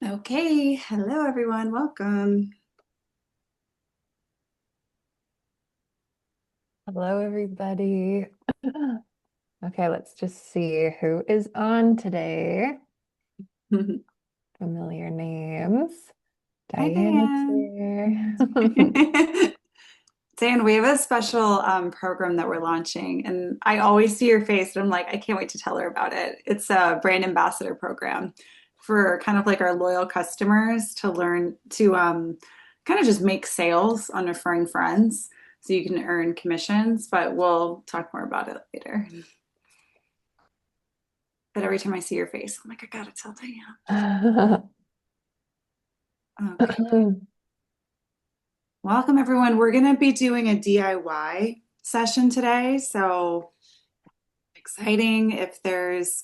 Okay, hello everyone, welcome. Hello, everybody. Okay, let's just see who is on today. Familiar names. Hi, Diana's Diane. here. Diane, we have a special program that we're launching, and I always see your face, and I'm like, I can't wait to tell her about it. It's a brand ambassador program for kind of like our loyal customers to learn to kind of just make sales on referring friends so you can earn commissions, but we'll talk more about it later. But every time I see your face, I'm like, I gotta tell Diane. Okay. Welcome, everyone. We're going to be doing a DIY session today. So exciting. If there's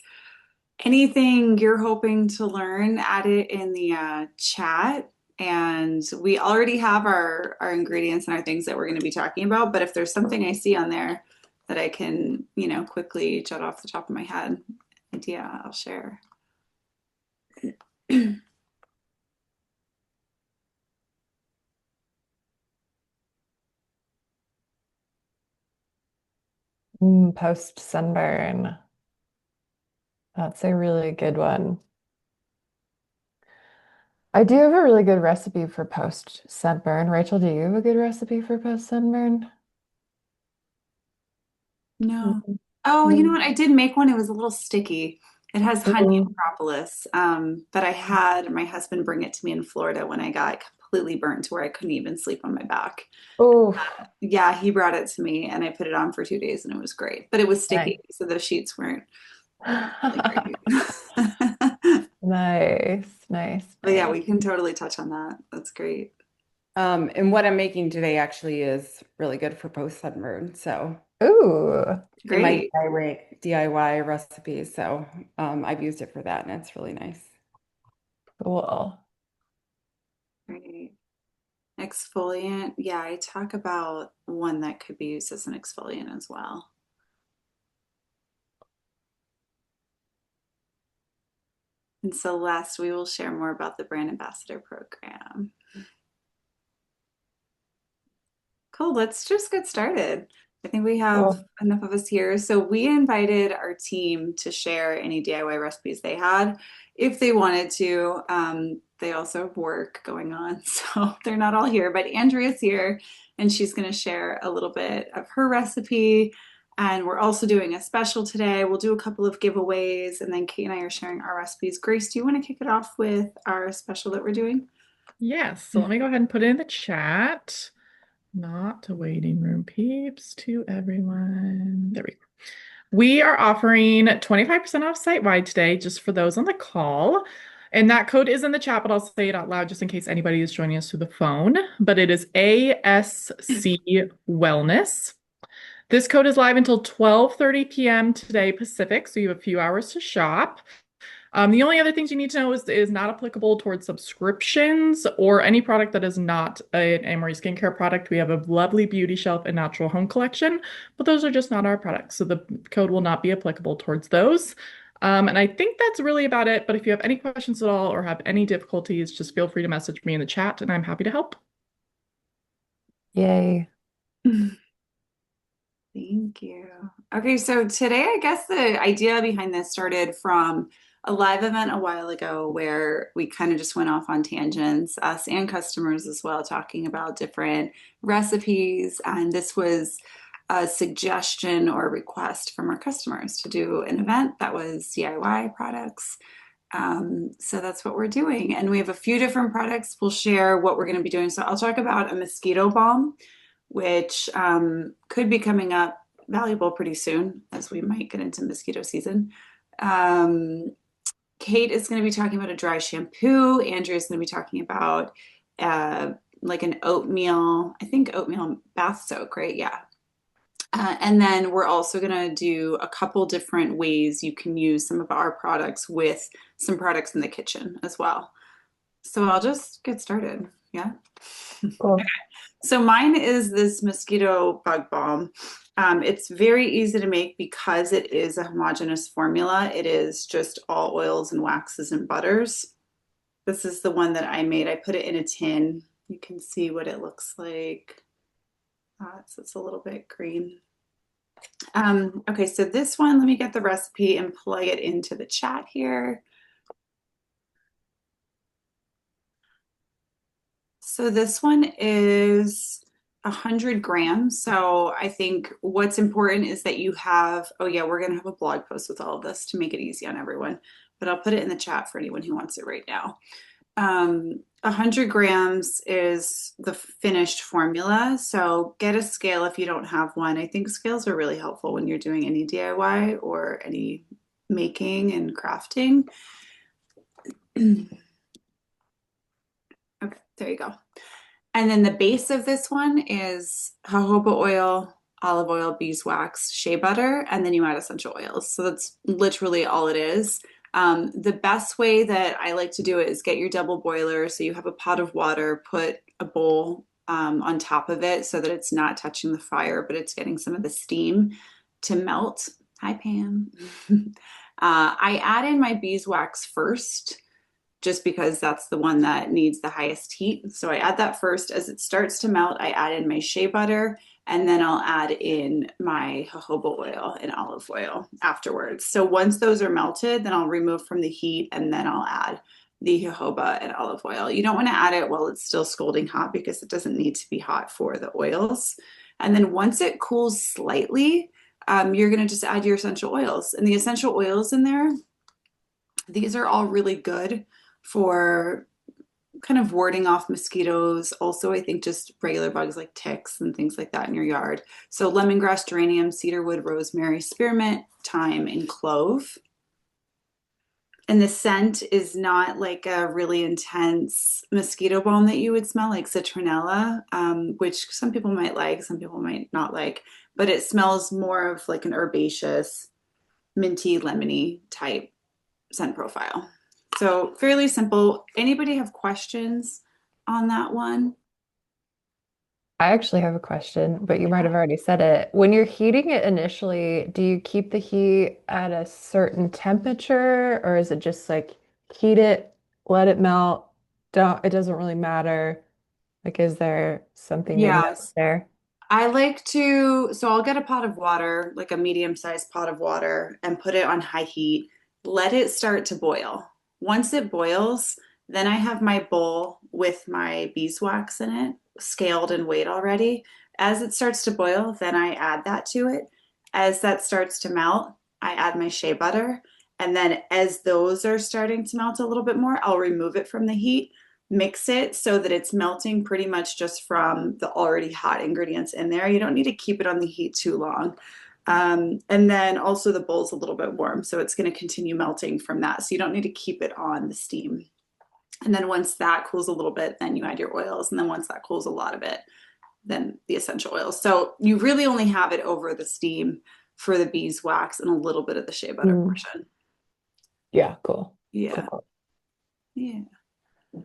anything you're hoping to learn, add it in the chat. And we already have our ingredients and our things that we're going to be talking about. But if there's something I see on there that I can, quickly jot off the top of my head, idea, I'll share. Post sunburn. That's a really good one. I do have a really good recipe for post sunburn. Rachel, do you have a good recipe for post sunburn? No. Mm, Oh, you know No. what? I did make one. It was a little sticky. It has honey and Ooh. propolis. But I had my husband bring it to me in Florida when I got completely burnt to where I couldn't even sleep on my back. Ooh. Yeah, he brought it to me and I put it on for 2 days and it was great. But it was sticky, Nice. so the sheets weren't really great. Nice, nice, But yeah, nice. we can totally touch on that. That's great. And what I'm making today actually is really good for post sunburn. So Ooh, in my Great. DIY recipes. So I've used it for that and it's really nice. cool. Great. Exfoliant. Yeah, I talk about one that could be used as an exfoliant as well. And so last, we will share more about the brand ambassador program. Cool, let's just get started. I think we have Cool. enough of us here. So we invited our team to share any DIY recipes they had if they wanted to. They also have work going on, so they're not all here, but Andrea's here and she's going to share a little bit of her recipe. And we're also doing a special today. We'll do a couple of giveaways and then Kate and I are sharing our recipes. Grace, do you want to kick it off with our special that we're doing? Yes, so let me go ahead and put it in the chat. Not a waiting room, peeps, to everyone. There we go. We are offering 25% off site-wide today, just for those on the call. And that code is in the chat, but I'll say it out loud just in case anybody is joining us through the phone. But it is ASC Wellness. This code is live until 12:30 p.m. today Pacific, so you have a few hours to shop. The only other things you need to know is not applicable towards subscriptions or any product that is not an Annmarie Skin Care product. We have a lovely beauty shelf and natural home collection, but those are just not our products. So the code will not be applicable towards those. And I think that's really about it. But if you have any questions at all or have any difficulties, just feel free to message me in the chat and I'm happy to help. Yay. Thank you. Okay, so today I guess the idea behind this started from a live event a while ago where we kind of just went off on tangents, us and customers as well, talking about different recipes. And this was a suggestion or request from our customers to do an event that was DIY products. So that's what we're doing. And we have a few different products. We'll share what we're going to be doing. So I'll talk about a mosquito balm which could be coming up valuable pretty soon as we might get into mosquito season. Um, Kate is going to be talking about a dry shampoo. Andrea is going to be talking about uh, like an oatmeal, I think oatmeal bath soak, right? Yeah. And then we're also going to do a couple different ways you can use some of our products with some products in the kitchen as well. So I'll just get started. Yeah. Cool. So mine is this mosquito bug balm. It's very easy to make because it is a homogeneous formula. It is just all oils and waxes and butters. This is the one that I made. I put it in a tin. You can see what it looks like. So it's a little bit green. Okay, so this one, let me get the recipe and plug it into the chat here. So this one is 100 grams. So I think what's important is that you have, oh yeah, we're gonna have a blog post with all of this to make it easy on everyone, but I'll put it in the chat for anyone who wants it right now. 100 grams is the finished formula. So get a scale if you don't have one. I think scales are really helpful when you're doing any DIY or any making and crafting. Okay, there you go. And then the base of this one is jojoba oil, olive oil, beeswax, shea butter, and then you add essential oils. So that's literally all it is. The best way that I like to do it is get your double boiler. So you have a pot of water, put a bowl on top of it so that it's not touching the fire, but it's getting some of the steam to melt. Hi, Pam. I add in my beeswax first just because that's the one that needs the highest heat. So I add that first. As it starts to melt, I add in my shea butter, and then I'll add in my jojoba oil and olive oil afterwards. So once those are melted, then I'll remove from the heat, and then I'll add the jojoba and olive oil. You don't want to add it while it's still scalding hot because it doesn't need to be hot for the oils. And then once it cools slightly, you're going to just add your essential oils. And the essential oils in there, these are all really good for kind of warding off mosquitoes. Also, I think just regular bugs like ticks and things like that in your yard. So lemongrass, geranium, cedarwood, rosemary, spearmint, thyme, and clove. And the scent is not like a really intense mosquito balm that you would smell like citronella, which some people might like, some people might not like, but it smells more of like an herbaceous, minty, lemony type scent profile. So fairly simple. Anybody have questions on that one? I actually have a question, but you might have already said it. When you're heating it initially, do you keep the heat at a certain temperature, or is it just like heat it, let it melt? It doesn't really matter. Like, is there something to note Yes. there? I like to, so I'll get a pot of water, like a medium-sized pot of water, and put it on high heat. Let it start to boil. Once it boils, then I have my bowl with my beeswax in it, scaled and weighed already. As it starts to boil, then I add that to it. As that starts to melt, I add my shea butter. And then as those are starting to melt a little bit more, I'll remove it from the heat, mix it so that it's melting pretty much just from the already hot ingredients in there. You don't need to keep it on the heat too long. And then also the bowl's a little bit warm, so it's going to continue melting from that. So you don't need to keep it on the steam. And then once that cools a little bit, then you add your oils. And then once that cools a lot of it, then the essential oils. So you really only have it over the steam for the beeswax and a little bit of the shea butter portion. Yeah, cool. Yeah. Cool. Yeah.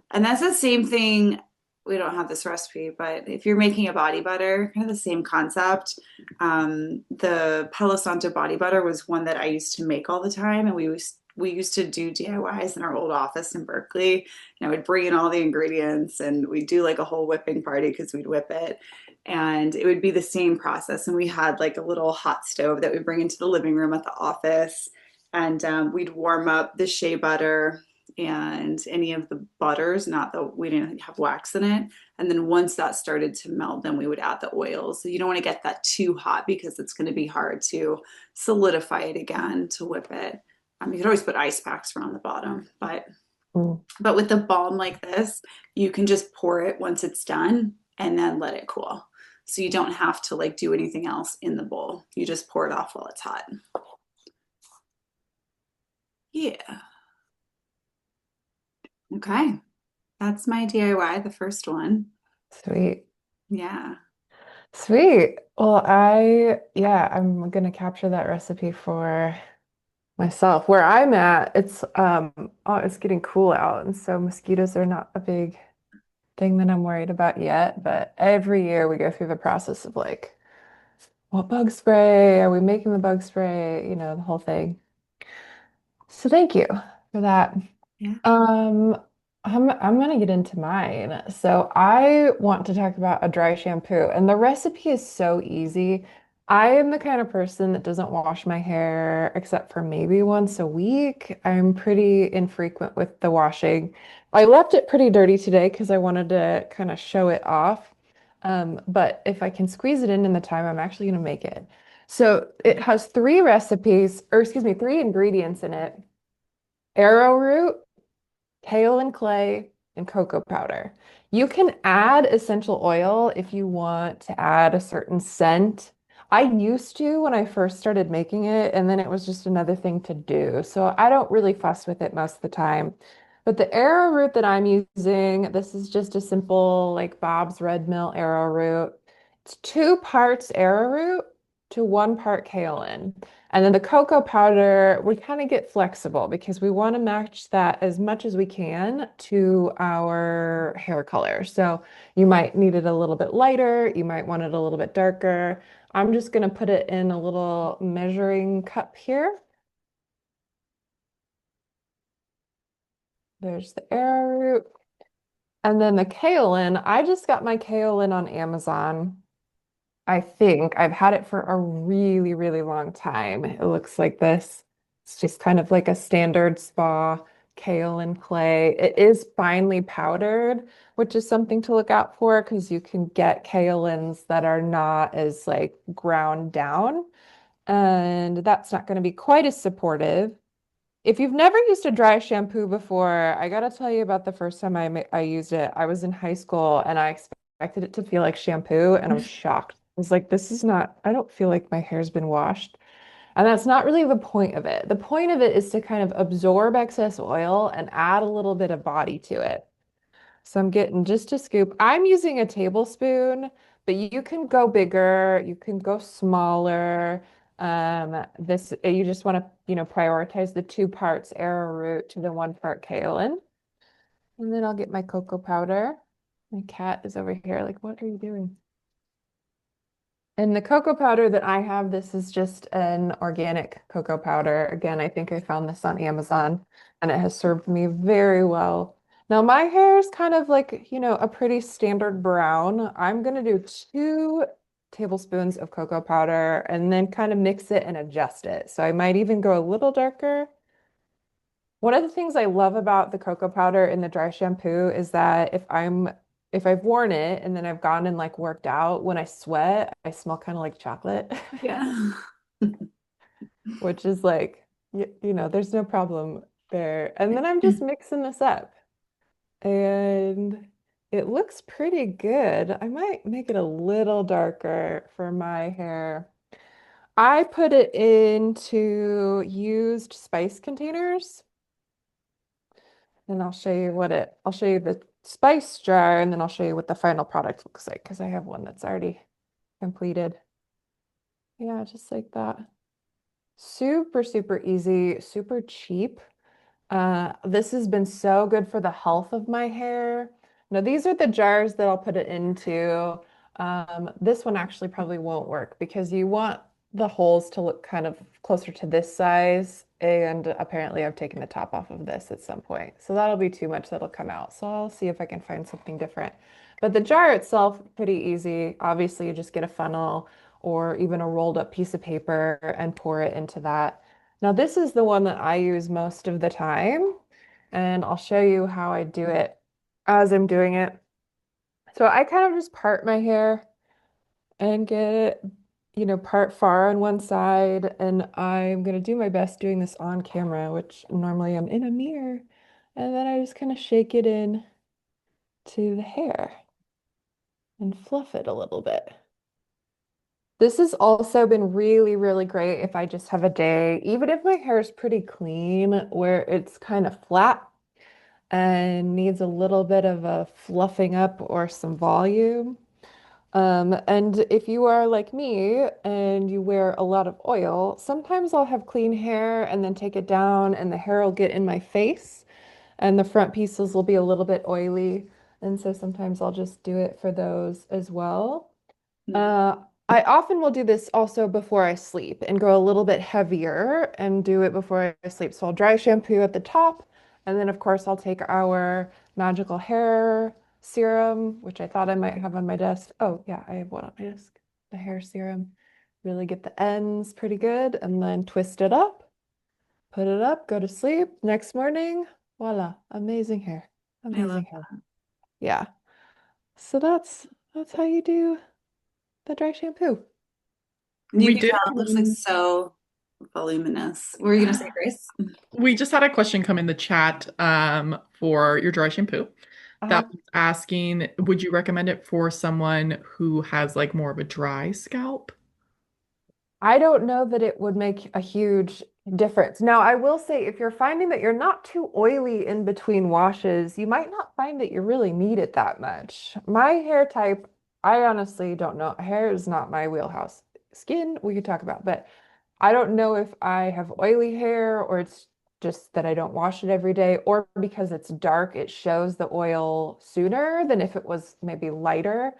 And that's the same thing. We don't have this recipe, but if you're making a body butter, kind of the same concept. The Palo Santo body butter was one that I used to make all the time, and we used to do DIYs in our old office in Berkeley. And I would bring in all the ingredients, and we'd do like a whole whipping party because we'd whip it, and it would be the same process. And we had like a little hot stove that we'd bring into the living room at the office, and we'd warm up the shea butter and any of the butters, not that we didn't have wax in it. And then once that started to melt, then we would add the oils. So you don't want to get that too hot because it's going to be hard to solidify it again to whip it. You could always put ice packs around the bottom, but with the balm like this, you can just pour it once it's done and then let it cool. So you don't have to like do anything else in the bowl. You just pour it off while it's hot. Yeah. Okay. That's my DIY, the first one. Sweet. Yeah. Sweet. Well, yeah, I'm gonna capture that recipe for myself. Where I'm at, it's getting cool out, and so mosquitoes are not a big thing that I'm worried about yet. But every year we go through the process of like, what bug spray? Are we making the bug spray? The whole thing. So thank you for that. Yeah. I'm gonna get into mine. So I want to talk about a dry shampoo, and the recipe is so easy. I am the kind of person that doesn't wash my hair except for maybe once a week. I'm pretty infrequent with the washing. I left it pretty dirty today because I wanted to kind of show it off. But if I can squeeze it in the time, I'm actually gonna make it. So it has three recipes, or excuse me, three ingredients in it. Arrowroot, kaolin clay, and cocoa powder. You can add essential oil if you want to add a certain scent. I used to when I first started making it, and then it was just another thing to do. So I don't really fuss with it most of the time. But the arrowroot that I'm using, this is just a simple like Bob's Red Mill arrowroot. It's 2 parts arrowroot to 1 part kaolin. And then the cocoa powder, we kind of get flexible because we want to match that as much as we can to our hair color. So you might need it a little bit lighter, you might want it a little bit darker. I'm just going to put it in a little measuring cup here. There's the arrowroot. And then the kaolin, I just got my kaolin on Amazon. I think I've had it for a really, really long time. It looks like this. It's just kind of like a standard spa kaolin clay. It is finely powdered, which is something to look out for because you can get kaolins that are not as like ground down, and that's not going to be quite as supportive. If you've never used a dry shampoo before, I gotta tell you about the first time I used it. I was in high school and I expected it to feel like shampoo and I was shocked. I was like, this is not, I don't feel like my hair's been washed. And that's not really the point of it. The point of it is to kind of absorb excess oil and add a little bit of body to it. So I'm getting just a scoop. I'm using a tablespoon, but you can go bigger, you can go smaller. This you just want to, prioritize the 2 parts arrowroot to the 1 part kaolin. And then I'll get my cocoa powder. My cat is over here, like, what are you doing? And the cocoa powder that I have, this is just an organic cocoa powder. Again, I think I found this on Amazon and it has served me very well. Now my hair is kind of like, a pretty standard brown. I'm gonna do 2 tablespoons of cocoa powder and then kind of mix it and adjust it. So I might even go a little darker. One of the things I love about the cocoa powder in the dry shampoo is that if I've worn it and then I've gone and like worked out, when I sweat, I smell kind of like chocolate, Yeah. which is like, there's no problem there. And then I'm just mixing this up and it looks pretty good. I might make it a little darker for my hair. I put it into used spice containers. And I'll show you the spice jar and then I'll show you what the final product looks like because I have one that's already completed. Yeah, just like that. Super, super easy, super cheap. This has been so good for the health of my hair. Now, these are the jars that I'll put it into. This one actually probably won't work because you want the holes to look kind of closer to this size. And apparently I've taken the top off of this at some point. So that'll be too much that'll come out. So I'll see if I can find something different. But the jar itself, pretty easy. Obviously, you just get a funnel or even a rolled up piece of paper and pour it into that. Now, this is the one that I use most of the time, and I'll show you how I do it as I'm doing it. So I kind of just part my hair and get it, part far on one side, and I'm gonna do my best doing this on camera, which normally I'm in a mirror, and then I just kind of shake it in to the hair and fluff it a little bit. This has also been really, really great if I just have a day, even if my hair is pretty clean, where it's kind of flat and needs a little bit of a fluffing up or some volume. And if you are like me and you wear a lot of oil, sometimes I'll have clean hair and then take it down and the hair will get in my face and the front pieces will be a little bit oily. And so sometimes I'll just do it for those as well. Uh, I often will do this also before I sleep and go a little bit heavier and do it before I sleep. So I'll dry shampoo at the top, and then of course I'll take our magical hair serum, which I thought I might have on my desk. Oh, yeah, I have one on my desk. The hair serum. Really get the ends pretty good and then twist it up, put it up, go to sleep. Next morning, voila, amazing hair. I love Amazing hair. Yeah. So that's how you do the dry shampoo. that. You We can did tell it looks like so voluminous. What were you gonna say, Grace? we just had a question come in the chat for your dry shampoo Uh, that was asking, would you recommend it for someone who has like more of a dry scalp? I don't know that it would make a huge difference. Now, I will say if you're finding that you're not too oily in between washes, you might not find that you really need it that much. My hair type, I honestly don't know. Hair is not my wheelhouse. Skin, we could talk about, but I don't know if I have oily hair or it's just that I don't wash it every day, or because it's dark, it shows the oil sooner than if it was maybe lighter.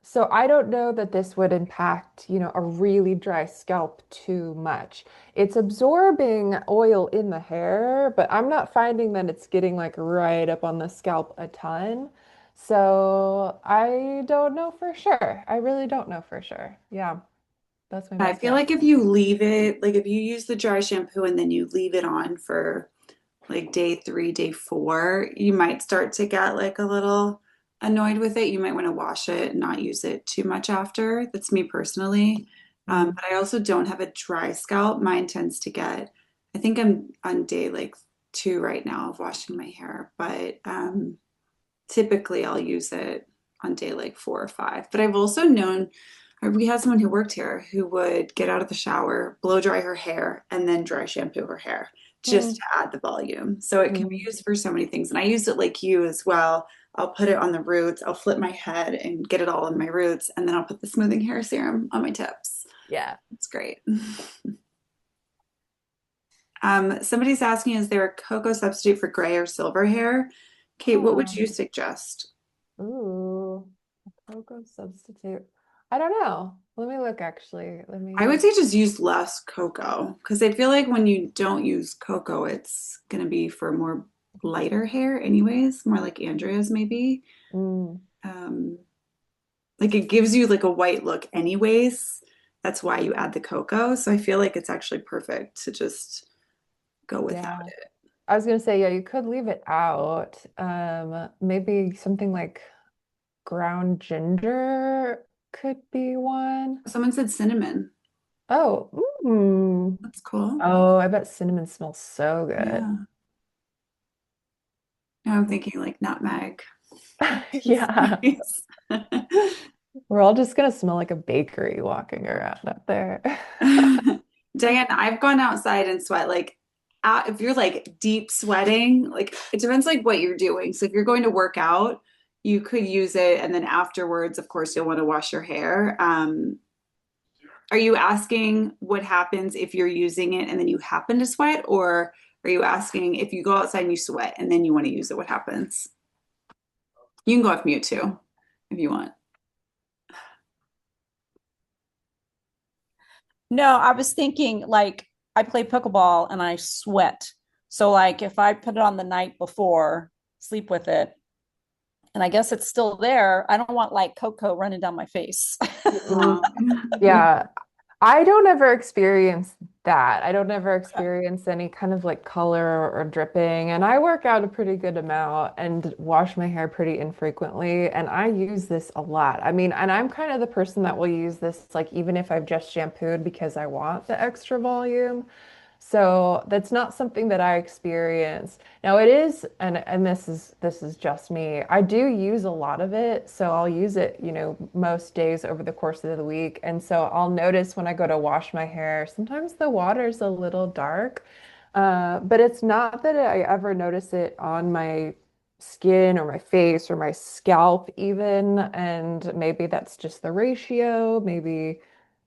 So I don't know that this would impact, a really dry scalp too much. It's absorbing oil in the hair, but I'm not finding that it's getting like right up on the scalp a ton. So I don't know for sure. I really don't know for sure. Yeah, that's my I best feel guess. like if you leave it, like if you use the dry shampoo and then you leave it on for like day 3, day 4, you might start to get like a little annoyed with it. You might want to wash it and not use it too much after. That's me personally. Mm. But I also don't have a dry scalp. Mine tends to get, I think I'm on day like 2 right now of washing my hair, but typically I'll use it on day like 4 or 5. But I've also known, or we had someone who worked here who would get out of the shower, blow dry her hair, and then dry shampoo her hair just Mm. to add the volume. So it can be Mm. used for so many things. And I used it like you as well. I'll put it on the roots, I'll flip my head and get it all in my roots, and then I'll put the smoothing hair serum on my tips. Yeah. It's great. Somebody's asking, is there a cocoa substitute for gray or silver hair? Kate, what would you Um, suggest? ooh, a cocoa substitute. I don't know. Let me look actually. Let I would me. say just use less cocoa because I feel like when you don't use cocoa, it's going to be for more lighter hair, anyways, more like Andrea's maybe. Mm, Um, like it gives you like a white look, anyways. That's why you add the cocoa. So I feel like it's actually perfect to just go without yeah. it. I was gonna say, yeah, you could leave it out. Maybe something like ground ginger could be one. Someone said cinnamon. Oh, That's cool. oh, I bet cinnamon smells so good. Yeah. Now I'm thinking like nutmeg. Just Yeah. nice. We're all just gonna smell like a bakery walking around up there. Diane, I've gone outside and sweat like if you're like deep sweating, like it depends like what you're doing. So if you're going to work out, you could use it and then afterwards, of course, you'll want to wash your hair. Are you asking what happens if you're using it and then you happen to sweat, or are you asking if you go outside and you sweat and then you want to use it, what happens? You can go off mute too if you want. No, I was thinking like I play pickleball and I sweat. So like if I put it on the night before, sleep with it, and I guess it's still there, I don't want like cocoa running down my face. Mm, yeah, I don't ever experience that. I don't ever Okay. experience any kind of like color or dripping. And I work out a pretty good amount and wash my hair pretty infrequently. And I use this a lot. I mean, and I'm kind of the person that will use this like even if I've just shampooed because I want the extra volume. So that's not something that I experience. Now it is, and this is just me. I do use a lot of it, so I'll use it, most days over the course of the week. And so I'll notice when I go to wash my hair, sometimes the water's a little dark. But it's not that I ever notice it on my skin or my face or my scalp even. And maybe that's just the ratio. Maybe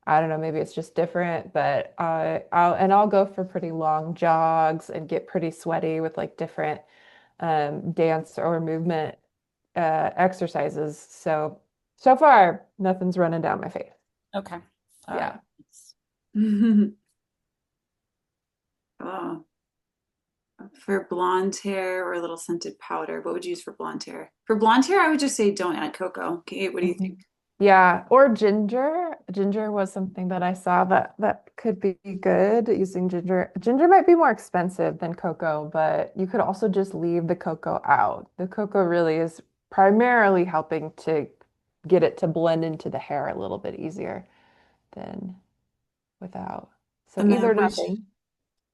I don't know, maybe it's just different, but I'll go for pretty long jogs and get pretty sweaty with like different dance or movement exercises. So far, nothing's running down my face. Okay. All right. Yeah. Oh, for blonde hair or a little scented powder? What would you use for blonde hair? For blonde hair, I would just say don't add cocoa. Kate, what do you think? Mhm. Yeah, or ginger. Ginger was something that I saw that could be good using ginger. Ginger might be more expensive than cocoa, but you could also just leave the cocoa out. The cocoa really is primarily helping to get it to blend into the hair a little bit easier than without. So And then either which nothing.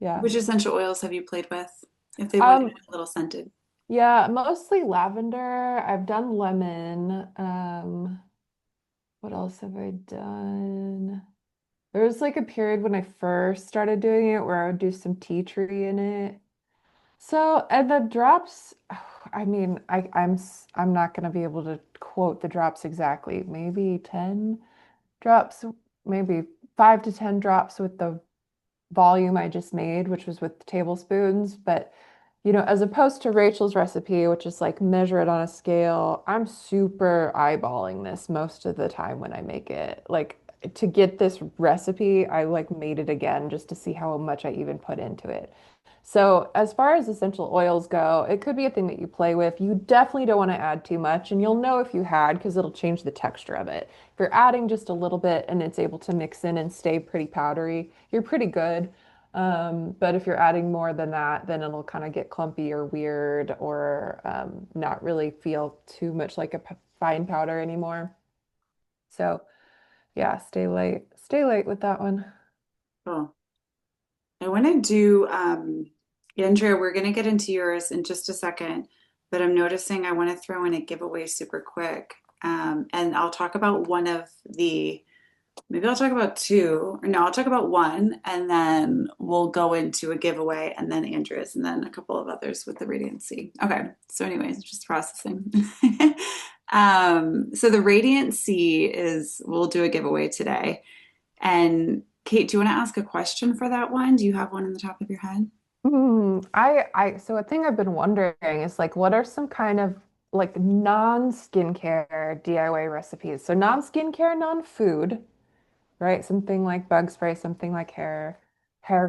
Yeah. which essential oils have you played with if they wanted Um, a little scented? yeah, mostly lavender. I've done lemon. What else have I done? There was like a period when I first started doing it where I would do some tea tree in it. So, and the drops, I mean, I'm not going to be able to quote the drops exactly. Maybe 10 drops, maybe 5 to 10 drops with the volume I just made, which was with tablespoons. But, as opposed to Rachel's recipe, which is like measure it on a scale, I'm super eyeballing this most of the time when I make it. Like to get this recipe, I like made it again just to see how much I even put into it. So, as far as essential oils go, it could be a thing that you play with. You definitely don't want to add too much, and you'll know if you had because it'll change the texture of it. If you're adding just a little bit and it's able to mix in and stay pretty powdery, you're pretty good. But if you're adding more than that, then it'll kind of get clumpy or weird or not really feel too much like a fine powder anymore. So, yeah, stay light. Stay light with that one. Cool. I want to do, Andrea, we're going to get into yours in just a second, but I'm noticing I want to throw in a giveaway super quick. And I'll talk about one of the, maybe I'll talk about two, or no, I'll talk about one, and then we'll go into a giveaway, and then Andrea's, and then a couple of others with the Radiant C. Okay, so anyways, just processing. So the Radiant C is, we'll do a giveaway today. And Kate, do you want to ask a question for that one? Do you have one in the top of your head? So a thing I've been wondering is like, what are some kind of like non-skincare DIY recipes? So non-skincare, non-food, right? Something like bug spray, something like hair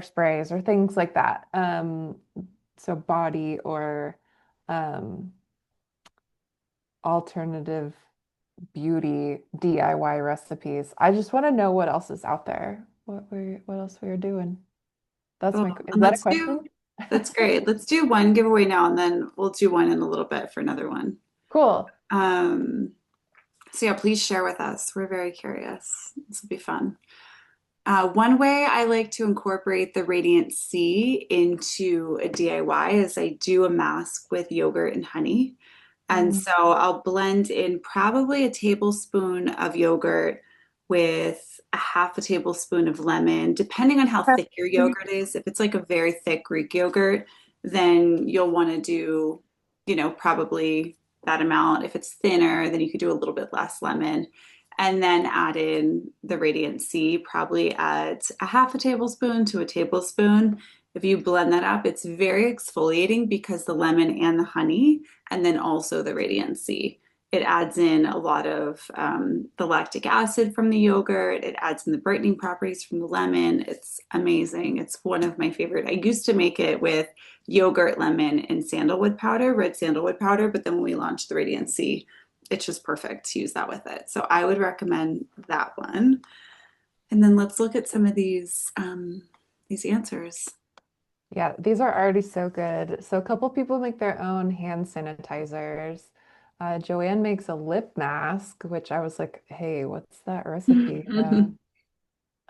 sprays or things like that. So body or um, alternative beauty DIY recipes. I just want to know what else is out there. What else we are doing? Cool. Is And that a question? that's great. Let's do one giveaway now, and then we'll do one in a little bit for another one. Cool. Um, so yeah, please share with us. We're very curious. This will be fun. One way I like to incorporate the Radiant C into a DIY is I do a mask with yogurt and honey. And Mm. so I'll blend in probably a tablespoon of yogurt with a half a tablespoon of lemon, depending on how thick your yogurt is. If it's like a very thick Greek yogurt, then you'll want to do, probably that amount. If it's thinner, then you could do a little bit less lemon. And then add in the Radiant C, probably add a half a tablespoon to a tablespoon. If you blend that up, it's very exfoliating because the lemon and the honey and then also the Radiant C. It adds in a lot of the lactic acid from the yogurt. It adds in the brightening properties from the lemon. It's amazing. It's one of my favorite. I used to make it with yogurt, lemon, and sandalwood powder, red sandalwood powder, but then when we launched the Radiant C, it's just perfect to use that with it. So I would recommend that one. And then let's look at some of these answers. Yeah, these are already so good. So a couple people make their own hand sanitizers. Joanne makes a lip mask, which I was like, hey, what's that recipe?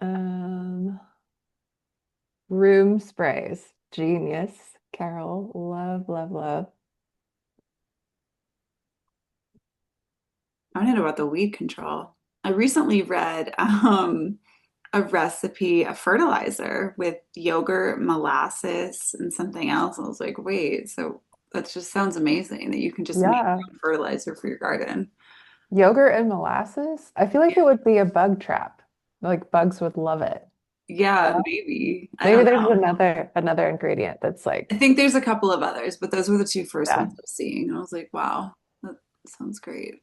Um, room sprays. Genius. Carol, love, love, love. I don't know about the weed control. I recently read a recipe, a fertilizer with yogurt, molasses, and something else. I was like, wait, so that just sounds amazing that you can just make Yeah, your own fertilizer for your garden. yogurt and molasses. I feel like Yeah, it would be a bug trap. Like bugs would love it. yeah, Yeah. maybe. I Maybe don't there's know. another ingredient that's I like, think there's a couple of others, but those were the two first yeah. ones I was seeing. And I was like, wow, that sounds great.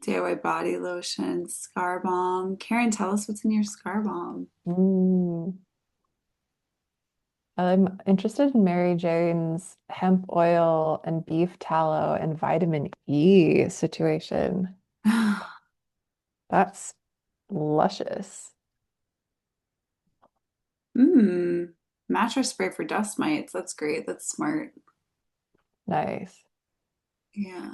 DIY body lotion, scar balm. Karen, tell us what's in your scar balm. Mm. I'm interested in Mary Jane's hemp oil and beef tallow and vitamin E situation. That's luscious. Mm. Mattress spray for dust mites. That's great. That's smart. Nice. Yeah.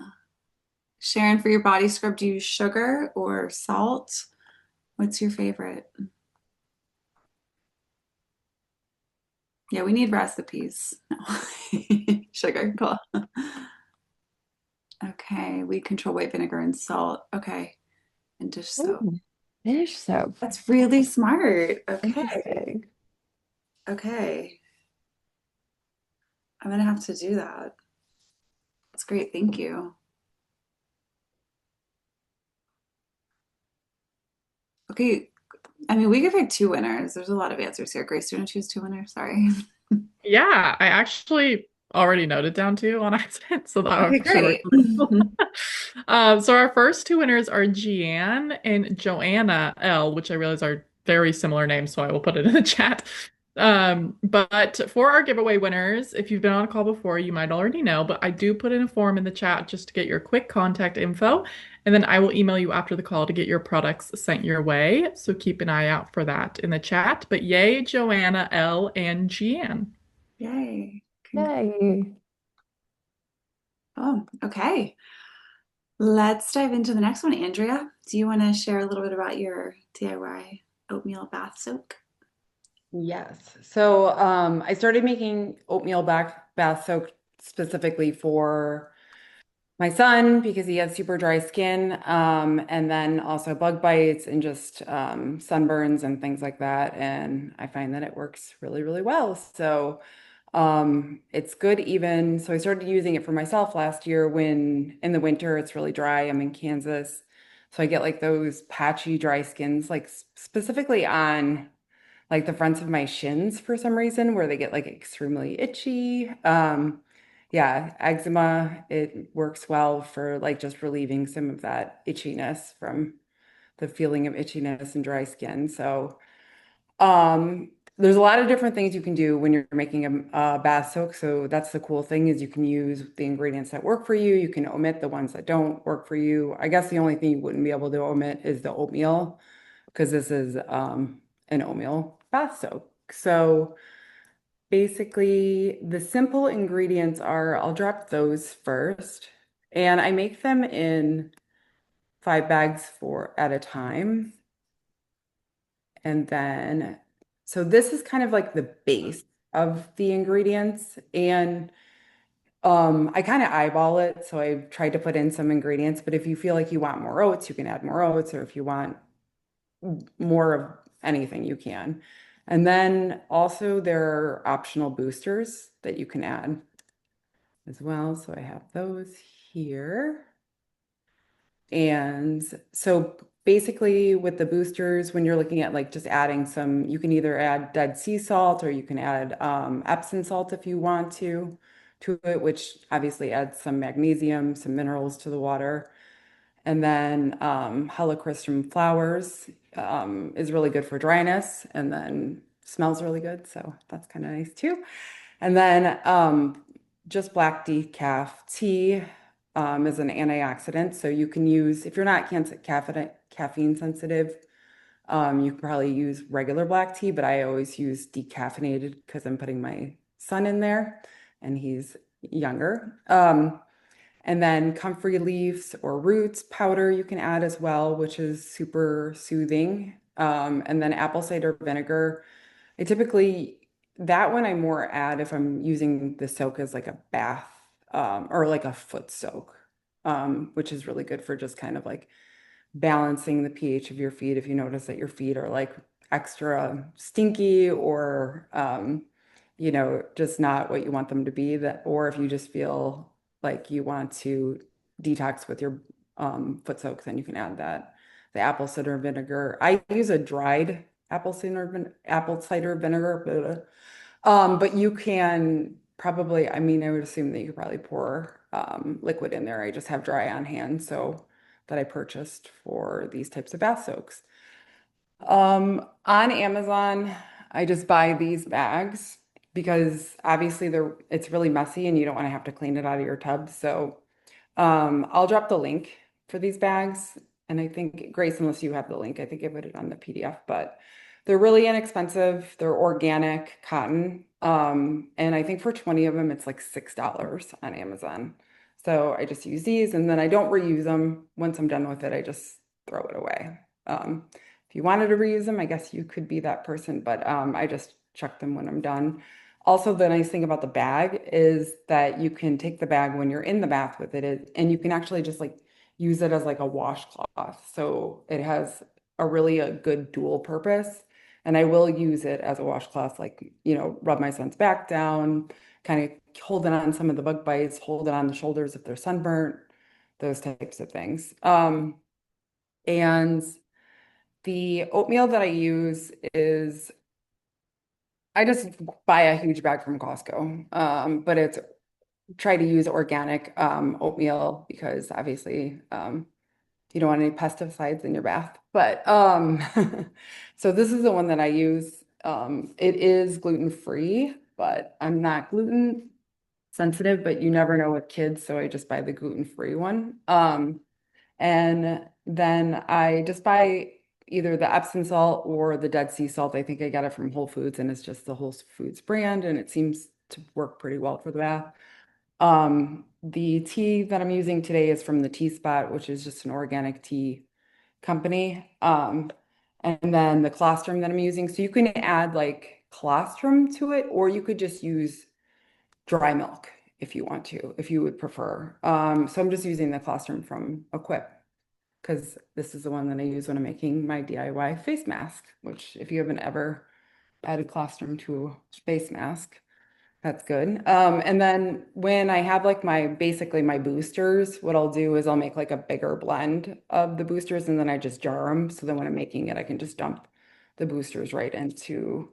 Sharon, for your body scrub, do you use sugar or salt? What's your favorite? Yeah, we need recipes. No. Sugar, cool. Okay, we control white vinegar and salt. Okay, and dish soap. Ooh, dish soap. That's really smart. Okay, Interesting. okay. I'm gonna have to do that. That's great. Thank you. Okay, I mean, we could pick two winners. There's a lot of answers here. Grace, do you want to choose two winners? Sorry. Yeah, I actually already noted down two on accident, so that Okay, actually great. worked really well. So our first two winners are Jeanne and Joanna L, which I realize are very similar names, so I will put it in the chat. But for our giveaway winners, if you've been on a call before, you might already know, but I do put in a form in the chat just to get your quick contact info, and then I will email you after the call to get your products sent your way. So keep an eye out for that in the chat. But yay, Joanna L and Jeanne. Yay. Yay. Oh, okay. Let's dive into the next one. Andrea, do you want to share a little bit about your DIY oatmeal bath soak? Yes. So I started making oatmeal bath soak specifically for my son because he has super dry skin, and then also bug bites and just sunburns and things like that. And I find that it works really, really well. So it's good even. So I started using it for myself last year when in the winter it's really dry. I'm in Kansas. So I get like those patchy dry skins, like specifically on like the fronts of my shins for some reason, where they get like extremely itchy. Yeah, eczema, it works well for like just relieving some of that itchiness from the feeling of itchiness and dry skin. So, there's a lot of different things you can do when you're making a bath soak. So that's the cool thing is you can use the ingredients that work for you. You can omit the ones that don't work for you. I guess the only thing you wouldn't be able to omit is the oatmeal because this is an oatmeal bath soak. So basically, the simple ingredients are I'll drop those first, and I make them in 5 bags for at a time. And then, so this is kind of like the base of the ingredients. And I kind of eyeball it. So I tried to put in some ingredients, but if you feel like you want more oats, you can add more oats, or if you want more of anything, you can. And then also there are optional boosters that you can add as well. So I have those here. And so basically with the boosters, when you're looking at like just adding some, you can either add Dead Sea salt or you can add Epsom salt if you want to it, which obviously adds some magnesium, some minerals to the water. And then helichrysum flowers is really good for dryness and then smells really good. So that's kind of nice too. And then just black decaf tea is an antioxidant. So you can use, if you're not caffeine sensitive, you can probably use regular black tea, but I always use decaffeinated because I'm putting my son in there and he's younger. And then comfrey leaves or roots powder you can add as well, which is super soothing. And then apple cider vinegar. I typically, that one I more add if I'm using the soak as like a bath or like a foot soak, which is really good for just kind of like balancing the pH of your feet if you notice that your feet are like extra stinky or just not what you want them to be that or if you just feel like you want to detox with your foot soaks, then you can add that. The apple cider vinegar. I use a dried apple cider vinegar, but you can probably, I mean, I would assume that you could probably pour liquid in there. I just have dry on hand, so that I purchased for these types of bath soaks. On Amazon, I just buy these bags because obviously it's really messy and you don't want to have to clean it out of your tub. So I'll drop the link for these bags. And I think, Grace, unless you have the link, I think I put it on the PDF, but they're really inexpensive. They're organic cotton. And I think for 20 of them, it's like $6 on Amazon. So I just use these and then I don't reuse them. Once I'm done with it, I just throw it away. If you wanted to reuse them, I guess you could be that person, but I just chuck them when I'm done. Also, the nice thing about the bag is that you can take the bag when you're in the bath with it, and you can actually just like use it as like a washcloth. So it has a good dual purpose. And I will use it as a washcloth, like, rub my son's back down, kind of hold it on some of the bug bites, hold it on the shoulders if they're sunburnt, those types of things. And the oatmeal that I use is I just buy a huge bag from Costco, but it's try to use organic oatmeal because obviously you don't want any pesticides in your bath. But so this is the one that I use. It is gluten free, but I'm not gluten sensitive, but you never know with kids, so I just buy the gluten free one. And then I just buy either the Epsom salt or the Dead Sea salt. I think I got it from Whole Foods and it's just the Whole Foods brand and it seems to work pretty well for the bath. The tea that I'm using today is from the Tea Spot, which is just an organic tea company. And then the colostrum that I'm using. So you can add like colostrum to it, or you could just use dry milk if you want to, if you would prefer. So I'm just using the colostrum from Equip because this is the one that I use when I'm making my DIY face mask, which if you haven't ever added colostrum to a face mask, that's good. And then when I have like basically my boosters, what I'll do is I'll make like a bigger blend of the boosters and then I just jar them. So then when I'm making it, I can just dump the boosters right into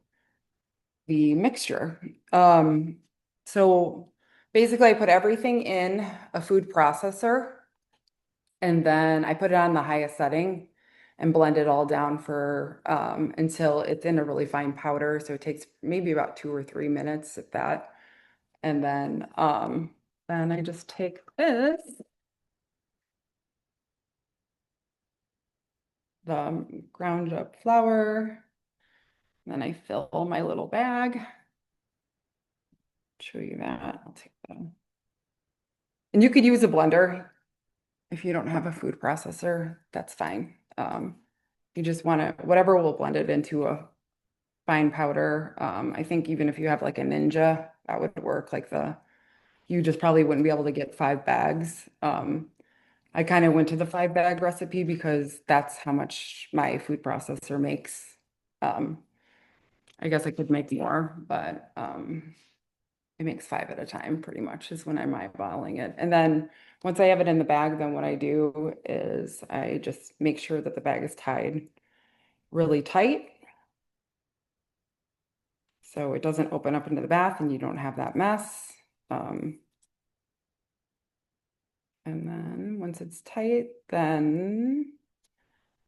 the mixture. So basically I put everything in a food processor and then I put it on the highest setting and blend it all down for until it's in a really fine powder. So it takes maybe about 2 or 3 minutes at that. And then I just take this, the ground up flour, then I fill my little bag. Show you that. I'll take that. And you could use a blender if you don't have a food processor, that's fine. You just want to, whatever will blend it into a fine powder. I think even if you have like a Ninja, that would work. You just probably wouldn't be able to get 5 bags. I kind of went to the 5 bag recipe because that's how much my food processor makes. I guess I could make more, but it makes 5 at a time pretty much is when I'm eyeballing it. And then once I have it in the bag, then what I do is I just make sure that the bag is tied really tight so it doesn't open up into the bath and you don't have that mess. And then once it's tight, then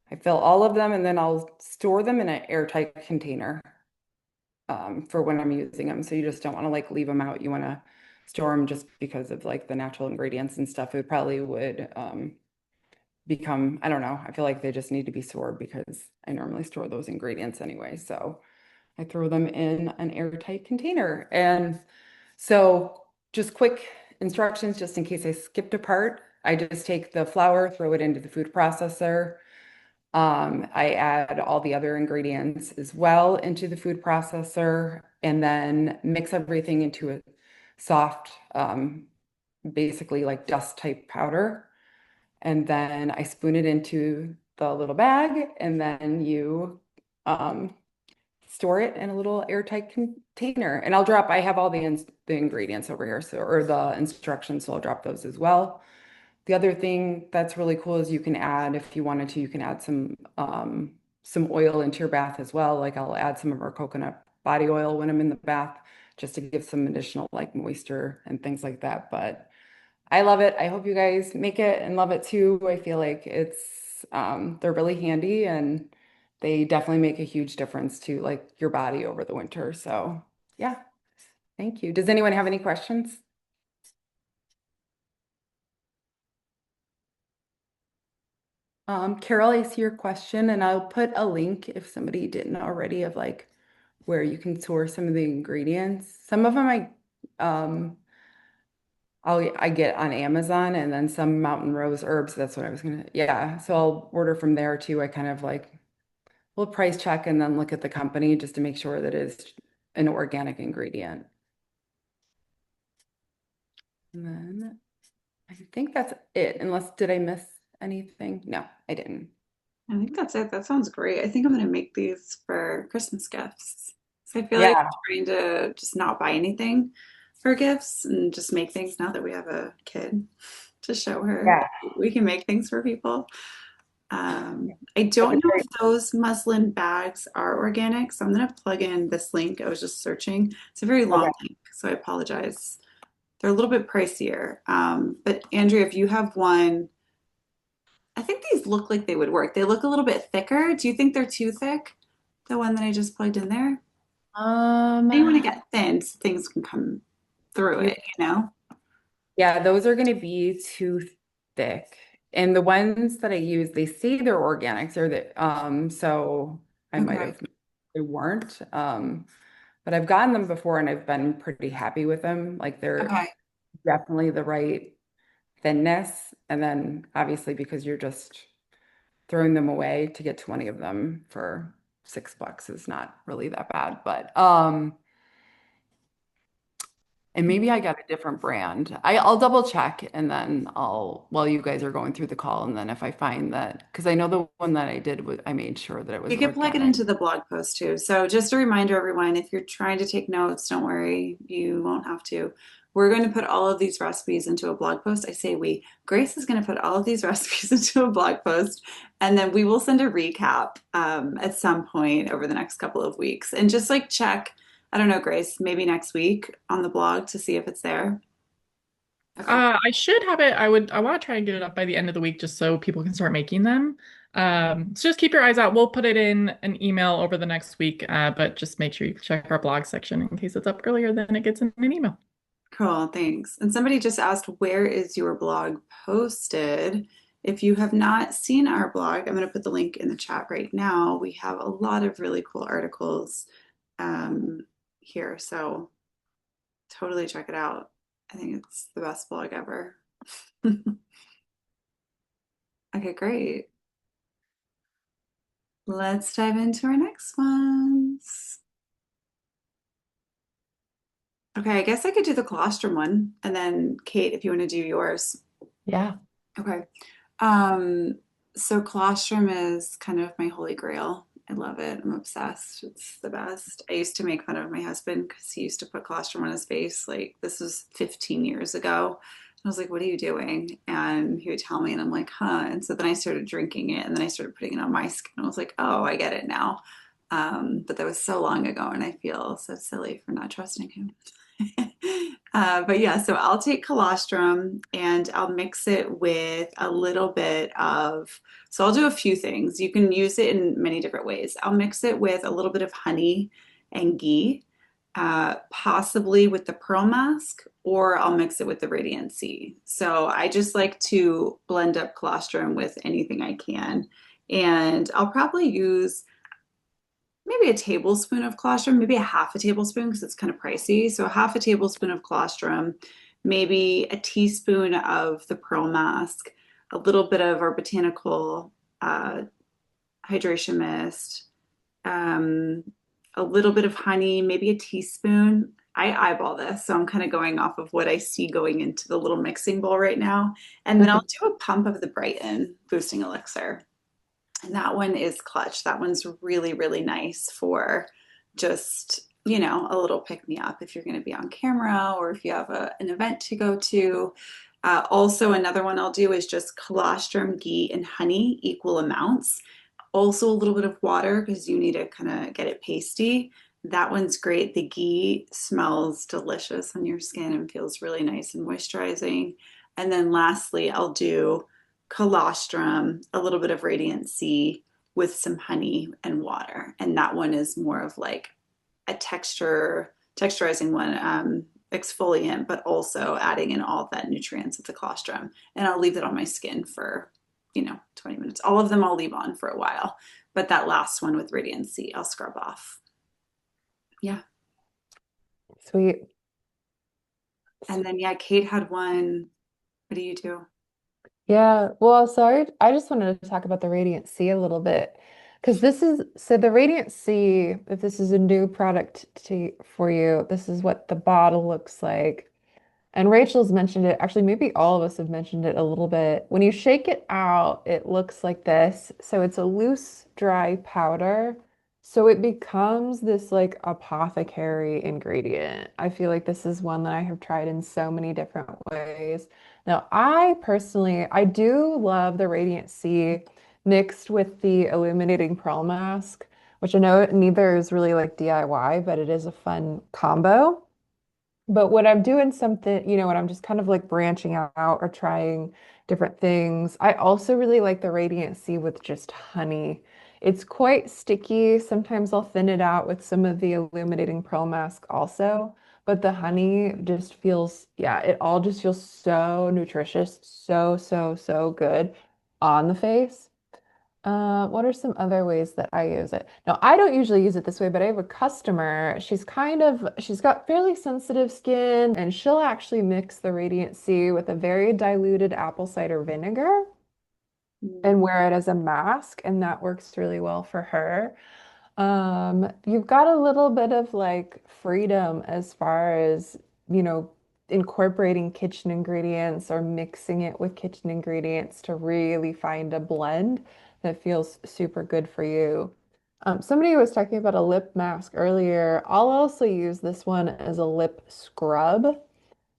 I fill all of them and then I'll store them in an airtight container for when I'm using them. So you just don't want to like leave them out. You want to store them just because of like the natural ingredients and stuff. It probably would become, I don't know. I feel like they just need to be stored because I normally store those ingredients anyway. So I throw them in an airtight container. And so just quick instructions, just in case I skipped a part. I just take the flour, throw it into the food processor. I add all the other ingredients as well into the food processor and then mix everything into a soft, basically like dust type powder. And then I spoon it into the little bag and then you store it in a little airtight container. And I have all the ingredients over here, or the instructions, so I'll drop those as well. The other thing that's really cool is you can add, if you wanted to, you can add some oil into your bath as well. Like I'll add some of our coconut body oil when I'm in the bath, just to give some additional like moisture and things like that. But I love it. I hope you guys make it and love it too. I feel like they're really handy and they definitely make a huge difference to like your body over the winter. So yeah. Thank you. Does anyone have any questions? Carol, I see your question, and I'll put a link if somebody didn't already of like where you can source some of the ingredients. Some of them I get on Amazon, and then some Mountain Rose herbs. That's what I was gonna, yeah. So I'll order from there too. I kind of like will price check and then look at the company just to make sure that it's an organic ingredient. And then I think that's it, unless did I miss anything? No, I didn't. I think that's it. That sounds great. I think I'm gonna make these for Christmas gifts. So I feel like Yeah, I'm trying to just not buy anything for gifts and just make things now that we have a kid to show her yeah. we can make things for people. I don't That's a know great. if those muslin bags are organic, so I'm gonna plug in this link. I was just searching. It's a very long Okay. link, so I apologize. They're a little bit pricier. But Andrea, if you have one, I think these look like they would work. They look a little bit thicker. Do you think they're too thick? The one that I just plugged in there? You want to Um, get thin so things can come through you it, you know? Yeah, those are going to be too thick. And the ones that I use, they say they're organics or that so I might Okay. have they weren't. But I've gotten them before and I've been pretty happy with them. Like they're Okay. definitely the right thinness. And then obviously because you're just throwing them away to get 20 of them for $6 is not really that bad. But and maybe I got a different brand. I'll double check and then while you guys are going through the call, and then if I find that, because I know the one that I did was, I made sure that it was You could plug it organic. into the blog post too. So just a reminder, everyone, if you're trying to take notes, don't worry, you won't have to. We're going to put all of these recipes into a blog post. I say we. Grace is going to put all of these recipes into a blog post, and then we will send a recap at some point over the next couple of weeks. And just like check, I don't know, Grace, maybe next week on the blog to see if it's there. Okay. I should have it. I want to try and get it up by the end of the week just so people can start making them. So just keep your eyes out. We'll put it in an email over the next week, but just make sure you check our blog section in case it's up earlier than it gets in an email. Cool, thanks. And somebody just asked, where is your blog posted? If you have not seen our blog, I'm going to put the link in the chat right now. We have a lot of really cool articles here, so totally check it out. I think it's the best blog ever. Okay, great. Let's dive into our next ones. Okay, I guess I could do the colostrum one, and then Kate, if you want to do yours. Yeah. Okay. Um, so colostrum is kind of my holy grail. I love it. I'm obsessed. It's the best. I used to make fun of my husband because he used to put colostrum on his face. Like this was 15 years ago. I was like, what are you doing? And he would tell me, and I'm like, huh. And so then I started drinking it, and then I started putting it on my skin. I was like, oh, I get it now. But that was so long ago, and I feel so silly for not trusting him. But yeah, so I'll take colostrum and I'll mix it with a little bit of, so I'll do a few things. You can use it in many different ways. I'll mix it with a little bit of honey and ghee, possibly with the pearl mask, or I'll mix it with the Radiant Sea. So I just like to blend up colostrum with anything I can. And I'll probably use maybe a tablespoon of colostrum, maybe a half a tablespoon because it's kind of pricey. So a half a tablespoon of colostrum, maybe a teaspoon of the pearl mask, a little bit of our botanical hydration mist, um, a little bit of honey, maybe a teaspoon. I eyeball this, so I'm kind of going off of what I see going into the little mixing bowl right now. And then I'll do a pump of the Brighten Boosting Elixir. And that one is clutch. That one's really, really nice for just, a little pick me up if you're going to be on camera or if you have an event to go to. Also, another one I'll do is just colostrum, ghee, and honey, equal amounts. Also, a little bit of water because you need to kind of get it pasty. That one's great. The ghee smells delicious on your skin and feels really nice and moisturizing. And then lastly, I'll do colostrum, a little bit of Radiant Sea with some honey and water. And that one is more of like a texture texturizing one, exfoliant, but also adding in all of that nutrients of the colostrum. And I'll leave it on my skin for, 20 minutes. All of them I'll leave on for a while, but that last one with Radiant C, I'll scrub off. Yeah. Sweet. And then, yeah, Kate had one. What do you do? Yeah, well, sorry, I just wanted to talk about the Radiant C a little bit because the Radiant C, if this is a new product for you, this is what the bottle looks like. And Rachel's mentioned it. Actually, maybe all of us have mentioned it a little bit. When you shake it out, it looks like this. So it's a loose, dry powder. So it becomes this like apothecary ingredient. I feel like this is one that I have tried in so many different ways. Now, I do love the Radiant C mixed with the Illuminating Pearl Mask, which I know neither is really like DIY, but it is a fun combo. But when I'm doing something, when I'm just kind of like branching out or trying different things, I also really like the Radiant Sea with just honey. It's quite sticky. Sometimes I'll thin it out with some of the illuminating pearl mask also. But the honey just feels, yeah, it all just feels so nutritious, so, so, so good on the face. What are some other ways that I use it? Now, I don't usually use it this way, but I have a customer. She's got fairly sensitive skin, and she'll actually mix the Radiant C with a very diluted apple cider vinegar and wear it as a mask, and that works really well for her. You've got a little bit of like freedom as far as, you know, incorporating kitchen ingredients or mixing it with kitchen ingredients to really find a blend that feels super good for you. Somebody was talking about a lip mask earlier. I'll also use this one as a lip scrub.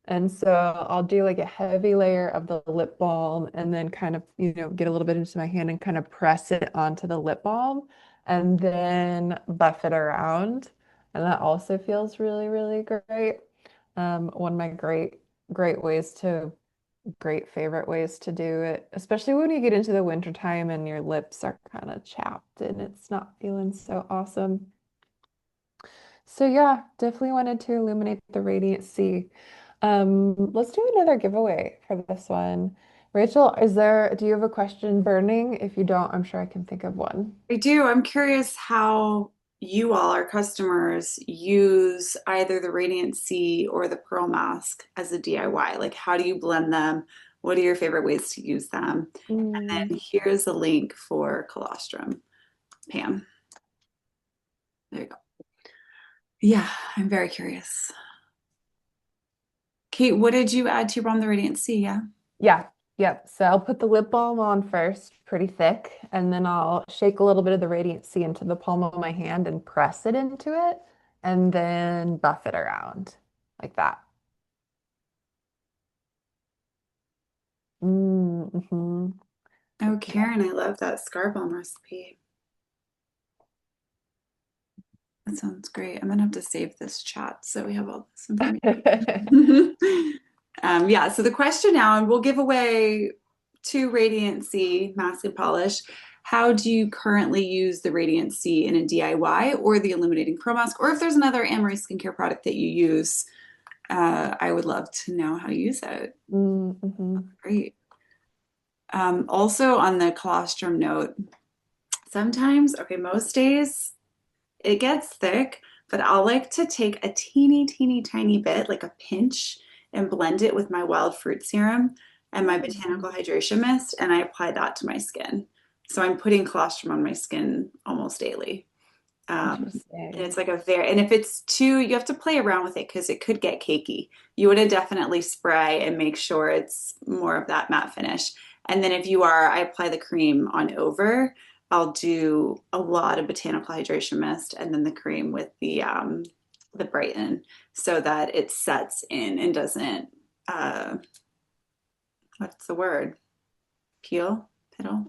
And so I'll do like a heavy layer of the lip balm and then kind of, get a little bit into my hand and kind of press it onto the lip balm and then buff it around. And that also feels really, really great. One of my great favorite ways to do it, especially when you get into the winter time and your lips are kind of chapped and it's not feeling so awesome. So yeah, definitely wanted to illuminate the Radiant Sea. Let's do another giveaway for this one. Rachel, do you have a question burning? If you don't, I'm sure I can think of one. I do. I'm curious how you all, our customers, use either the Radiant C or the Pearl Mask as a DIY. Like, how do you blend them? What are your favorite ways to use them? And then here's a link for colostrum. Pam, there you go. Yeah, I'm very curious. Kate, what did you add to your balm, the Radiant C? Yeah. Yeah, yep. So I'll put the lip balm on first, pretty thick, and then I'll shake a little bit of the Radiant C into the palm of my hand and press it into it, and then buff it around like that. Mm-hmm. Oh, Karen, I love that scar balm recipe. That sounds great. I'm gonna have to save this chat so we have all this information. Yeah, so the question now, and we'll give away two Radiant C mask and polish. How do you currently use the Radiant C in a DIY or the Illuminating Pro Mask? Or if there's another Annmarie skincare product that you use, I would love to know how you use it. Mm-hmm. Great. Also on the colostrum note, sometimes, okay, most days it gets thick, but I'll like to take a teeny, teeny, tiny bit, like a pinch, and blend it with my wild fruit serum and my botanical hydration mist, and I apply that to my skin. So I'm putting colostrum on my skin almost daily. And it's like and if it's too, you have to play around with it because it could get cakey. You want to definitely spray and make sure it's more of that matte finish. And then if you are, I apply the cream on over. I'll do a lot of botanical hydration mist and then the cream with the brighten so that it sets in and doesn't what's the word? Peel? Piddle?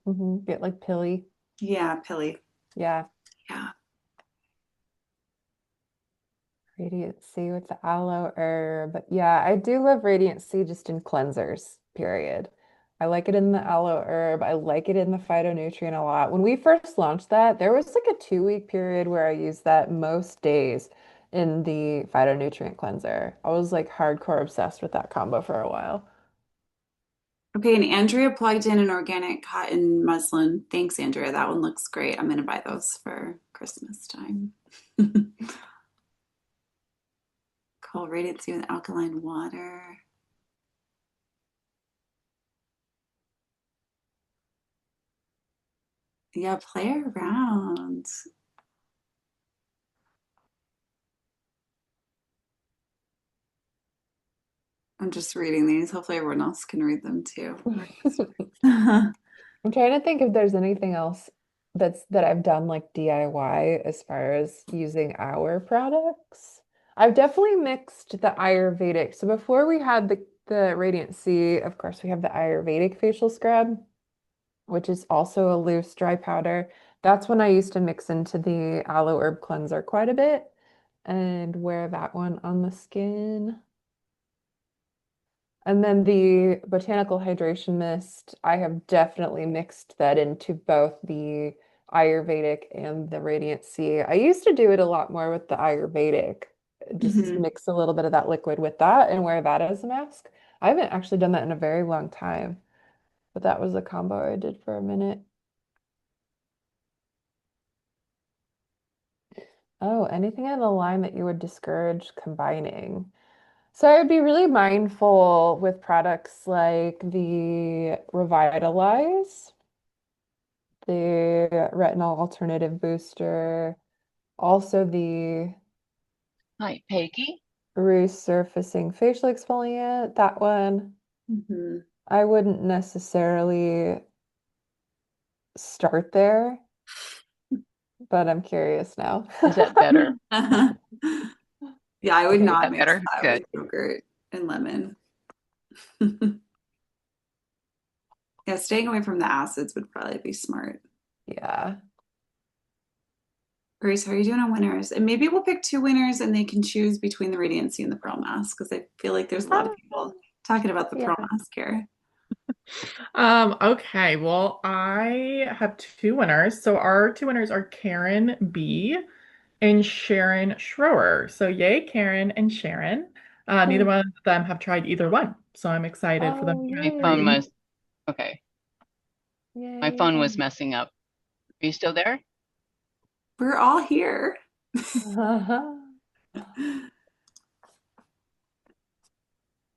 Mm-hmm. Get like pilly. Yeah, pilly. Yeah. Yeah. Radiant C with the aloe herb. Yeah, I do love Radiant C just in cleansers, period. I like it in the aloe herb. I like it in the phytonutrient a lot. When we first launched that, there was like a 2-week period where I used that most days. in the Phytonutrient Cleanser. I was like hardcore obsessed with that combo for a while. Okay, and Andrea plugged in an organic cotton muslin. Thanks, Andrea. That one looks great. I'm gonna buy those for Christmas time. Cool, radiancy with alkaline water. Yeah, play around. I'm just reading these. Hopefully everyone else can read them too. I'm trying to think if there's anything else that I've done like DIY as far as using our products. I've definitely mixed the Ayurvedic. So before we had the Radiant C, of course, we have the Ayurvedic facial scrub, which is also a loose dry powder. That's when I used to mix into the aloe herb cleanser quite a bit and wear that one on the skin. And then the botanical hydration mist, I have definitely mixed that into both the Ayurvedic and the Radiant Sea. I used to do it a lot more with the Ayurvedic, just Mhm. mix a little bit of that liquid with that and wear that as a mask. I haven't actually done that in a very long time, but that was a combo I did for a minute. Oh, anything in the line that you would discourage combining? So I would be really mindful with products like the Revitalize, the retinol alternative booster, also the Hi, Peggy. resurfacing facial exfoliant, that one. Mhm. I wouldn't necessarily start there, but I'm curious now. Is that better? Yeah, I would Okay. not That mix better? that with Good. yogurt and lemon. Yeah, staying away from the acids would probably be smart. Yeah. Grace, how are you doing on winners? And maybe we'll pick two winners and they can choose between the Radiancy and the Pearl Mask because I feel like there's a lot of people talking about the Yeah. Pearl Mask here. Okay, well, I have two winners. So our two winners are Karen B and Sharon Schroer. So yay, Karen and Sharon. Neither Cool. one of them have tried either one. So I'm excited for them Oh, to My try phone yay. three. was okay. My phone was Yay. messing up. Are you still there? We're all here.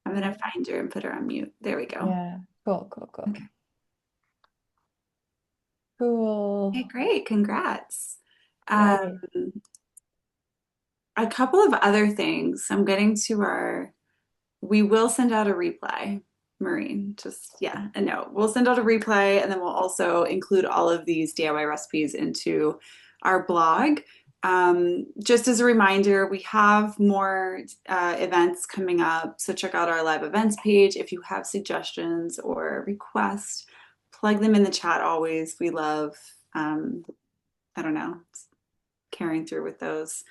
I'm gonna find her and put her on mute. There we go. Yeah. Cool, cool, cool. Okay. Okay, Cool. great. Congrats. Yay. A couple of other things. I'm getting to we will send out a replay, Maureen. Just, yeah, a note. We'll send out a replay and then we'll also include all of these DIY recipes into our blog. Just as a reminder, we have more events coming up. So check out our live events page. If you have suggestions or requests, plug them in the chat always. We love, I don't know, carrying through with those.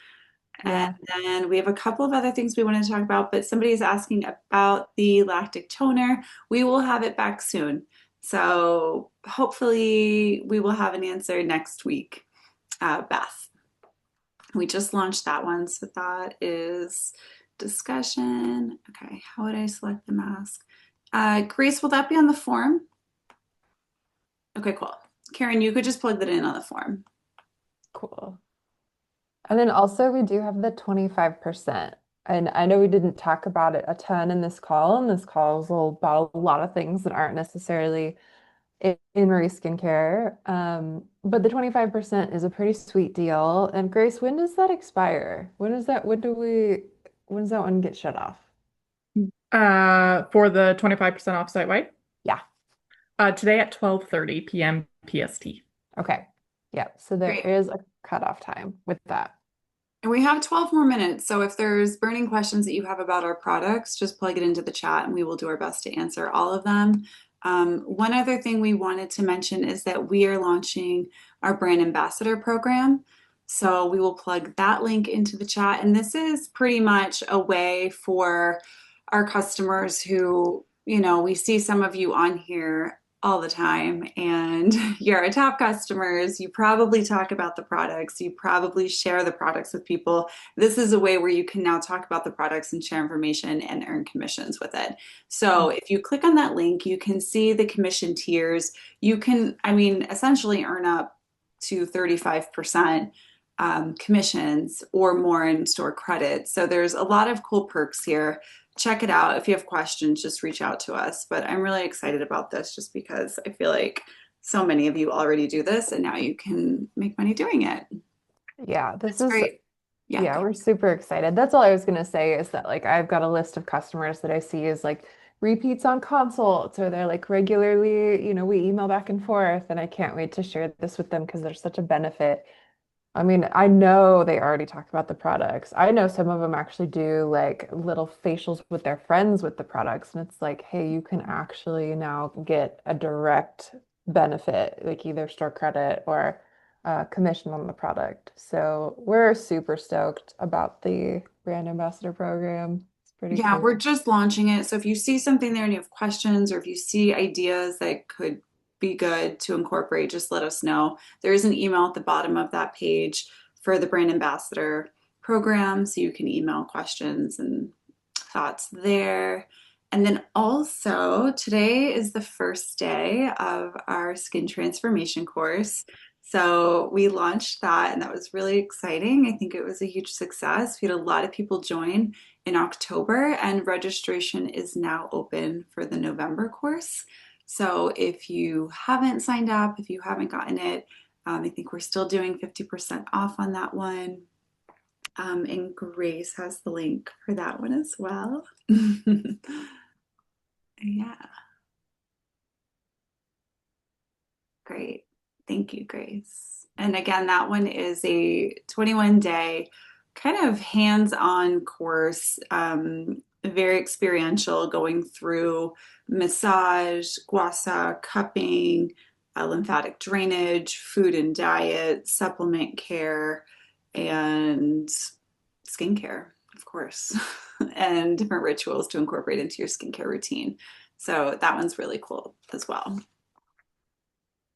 And Yeah. then we have a couple of other things we want to talk about, but somebody is asking about the lactic toner. We will have it back soon. So hopefully we will have an answer next week, Beth. We just launched that one. So that is discussion. Okay, how would I select the mask? Grace, will that be on the form? Okay, cool. Karen, you could just plug that in on the form. Cool. And then also we do have the 25%. And I know we didn't talk about it a ton in this call, and this call is about a lot of things that aren't necessarily in Marie Skincare. But the 25% is a pretty sweet deal. And Grace, when does that expire? When does that one get shut off? For the 25% off site wide, Yeah. today at 12:30 p.m. PST. Okay. Yeah. So there Great. is a cutoff time with that. And we have 12 more minutes. So if there's burning questions that you have about our products, just plug it into the chat and we will do our best to answer all of them. One other thing we wanted to mention is that we are launching our brand ambassador program. So we will plug that link into the chat. And this is pretty much a way for our customers who, we see some of you on here all the time and you're our top customers. You probably talk about the products. You probably share the products with people. This is a way where you can now talk about the products and share information and earn commissions with it. So if you click on that link, you can see the commission tiers. You can, I mean, essentially earn up to 35% commissions or more in store credit. So there's a lot of cool perks here. Check it out. If you have questions, just reach out to us. But I'm really excited about this just because I feel like so many of you already do this and now you can make money doing it. Yeah, this That's is great. Yeah, Yeah, we're super excited. That's all I was gonna say is that like I've got a list of customers that I see as like repeats on consults or they're like regularly, we email back and forth and I can't wait to share this with them because there's such a benefit. I mean, I know they already talked about the products. I know some of them actually do like little facials with their friends with the products. And it's like, hey, you can actually now get a direct benefit, like either store credit or commission on the product. So we're super stoked about the brand ambassador program. It's pretty Yeah, we're cool. just launching it. So if you see something there and you have questions or if you see ideas that could be good to incorporate, just let us know. There is an email at the bottom of that page for the brand ambassador program, so you can email questions and thoughts there. And then also, today is the first day of our skin transformation course. So we launched that, and that was really exciting. I think it was a huge success. We had a lot of people join in October, and registration is now open for the November course. So if you haven't signed up, if you haven't gotten it, I think we're still doing 50% off on that one. And Grace has the link for that one as well. Yeah, great. Thank you, Grace. And again, that one is a 21-day kind of hands-on course, very experiential, going through massage, guasa, cupping, lymphatic drainage, food and diet, supplement care, and skincare, of course, and different rituals to incorporate into your skincare routine. So that one's really cool as well.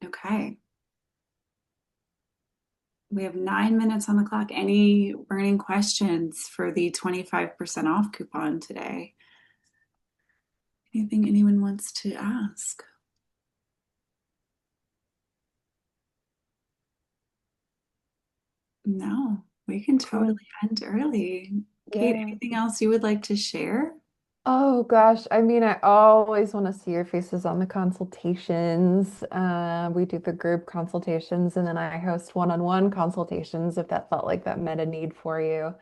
Okay. We have 9 minutes on the clock. Any burning questions for the 25% off coupon today? Anything anyone wants to ask? No, we can Cool. totally end early. Kate, Yeah. anything else you would like to share? Oh gosh, I mean, I always want to see your faces on the consultations. We do the group consultations, and then I host one-on-one consultations if that felt like that met a need for you.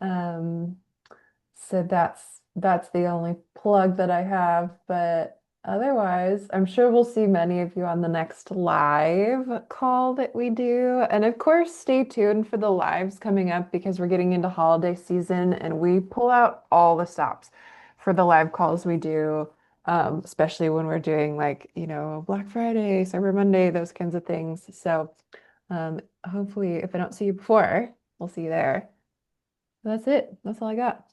Um, so that's the only plug that I have. But otherwise, I'm sure we'll see many of you on the next live call that we do. And of course, stay tuned for the lives coming up because we're getting into holiday season and we pull out all the stops for the live calls we do. Especially when we're doing like, Black Friday, Cyber Monday, those kinds of things. So hopefully if I don't see you before, we'll see you there. That's it. That's all I got.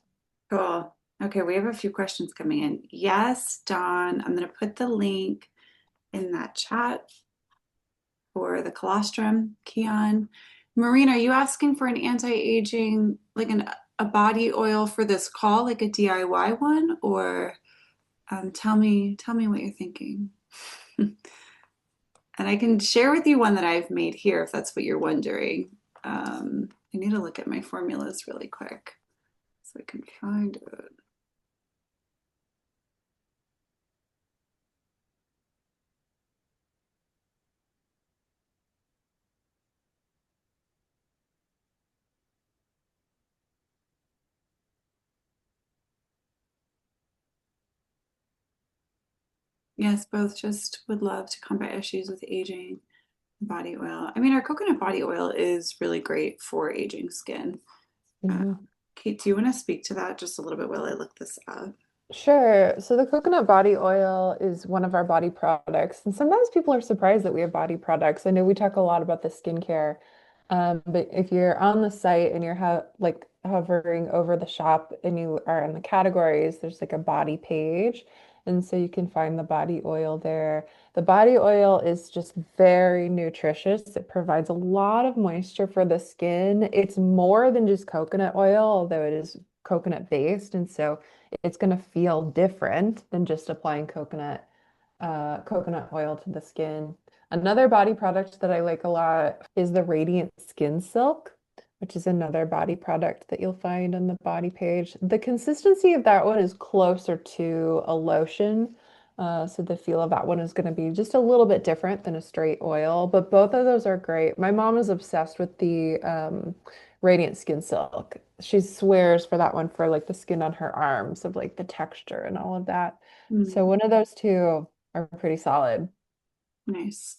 Cool. Okay, we have a few questions coming in. Yes, Dawn, I'm going to put the link in that chat for the colostrum, Keon. Maureen, are you asking for an anti-aging, like a body oil for this call, like a DIY one, or tell me what you're thinking. And I can share with you one that I've made here if that's what you're wondering. I need to look at my formulas really quick so I can find it. Yes, both just would love to combat issues with aging. Body oil. I mean, our coconut body oil is really great for aging skin. Uh, Mhm. Kate, do you want to speak to that just a little bit while I look this up? Sure. So the coconut body oil is one of our body products. And sometimes people are surprised that we have body products. I know we talk a lot about the skincare, but if you're on the site and you're like hovering over the shop and you are in the categories, there's like a body page. And so you can find the body oil there. The body oil is just very nutritious. It provides a lot of moisture for the skin. It's more than just coconut oil, although it is coconut based. And so it's going to feel different than just applying coconut oil to the skin. Another body product that I like a lot is the Radiant Skin Silk, which is another body product that you'll find on the body page. The consistency of that one is closer to a lotion. So the feel of that one is going to be just a little bit different than a straight oil, but both of those are great. My mom is obsessed with the Radiant Skin Silk. She swears for that one for like the skin on her arms of like the texture and all of that. So one of those two are pretty solid. Nice.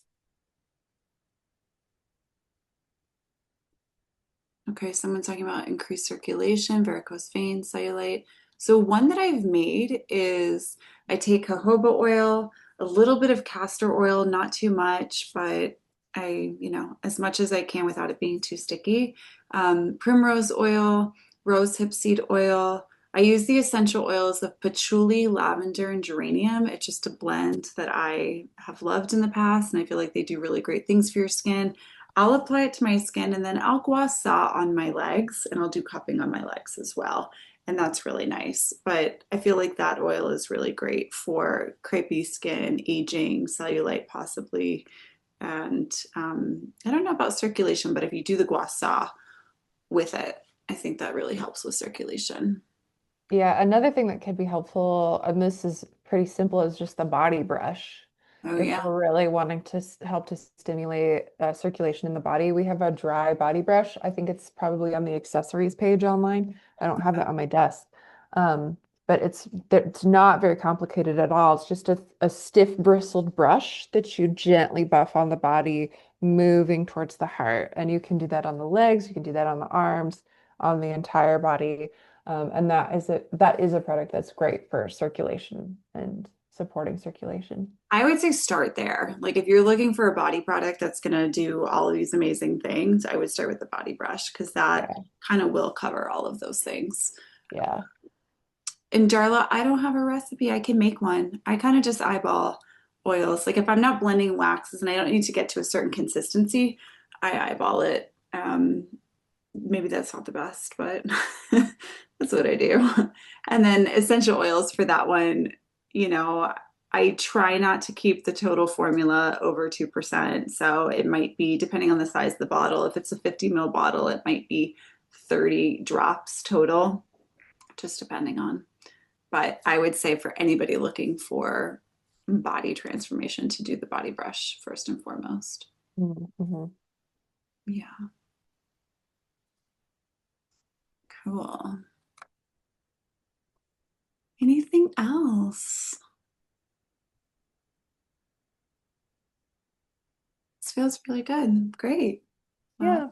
Okay, someone's talking about increased circulation, varicose veins, cellulite. So one that I've made is I take jojoba oil, a little bit of castor oil, not too much, but as much as I can without it being too sticky. Primrose oil, rosehip seed oil. I use the essential oils of patchouli, lavender, and geranium. It's just a blend that I have loved in the past, and I feel like they do really great things for your skin. I'll apply it to my skin and then I'll gua sha on my legs and I'll do cupping on my legs as well. And that's really nice. But I feel like that oil is really great for crepey skin, aging, cellulite possibly. And I don't know about circulation, but if you do the gua sha with it, I think that really helps with circulation. Yeah, another thing that could be helpful, and this is pretty simple, is just the body brush. Oh, If yeah. we're really wanting to help to stimulate circulation in the body, we have a dry body brush. I think it's probably on the accessories page online. I don't have it on my desk. Um, but it's not very complicated at all. It's just a stiff bristled brush that you gently buff on the body, moving towards the heart. And you can do that on the legs, you can do that on the arms, on the entire body. And that is a product that's great for circulation and supporting circulation. I would say start there. Like if you're looking for a body product that's going to do all of these amazing things, I would start with the body brush because that Yeah, kind of will cover all of those things. yeah. And Darla, I don't have a recipe. I can make one. I kind of just eyeball oils. Like if I'm not blending waxes and I don't need to get to a certain consistency, I eyeball it. Maybe that's not the best, but that's what I do. And then essential oils for that one, you know, I try not to keep the total formula over 2%. So it might be, depending on the size of the bottle, if it's a 50 ml bottle, it might be 30 drops total, just depending on. But I would say for anybody looking for body transformation to do the body brush first and foremost. Mm-hmm. Yeah, cool. Anything else? This feels really good. Great. Well, Yeah,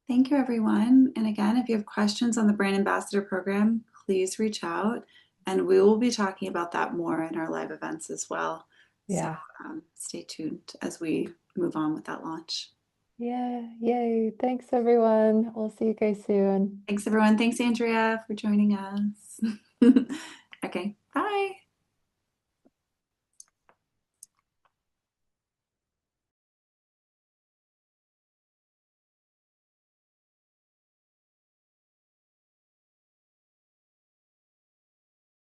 thank you, everyone. And again, if you have questions on the Brand Ambassador Program, please reach out. And we will be talking about that more in our live events as well. So yeah, stay tuned as we move on with that launch. yeah. Yay. Thanks, everyone. We'll see you guys soon. Thanks, everyone. Thanks, Andrea, for joining us. Okay, bye.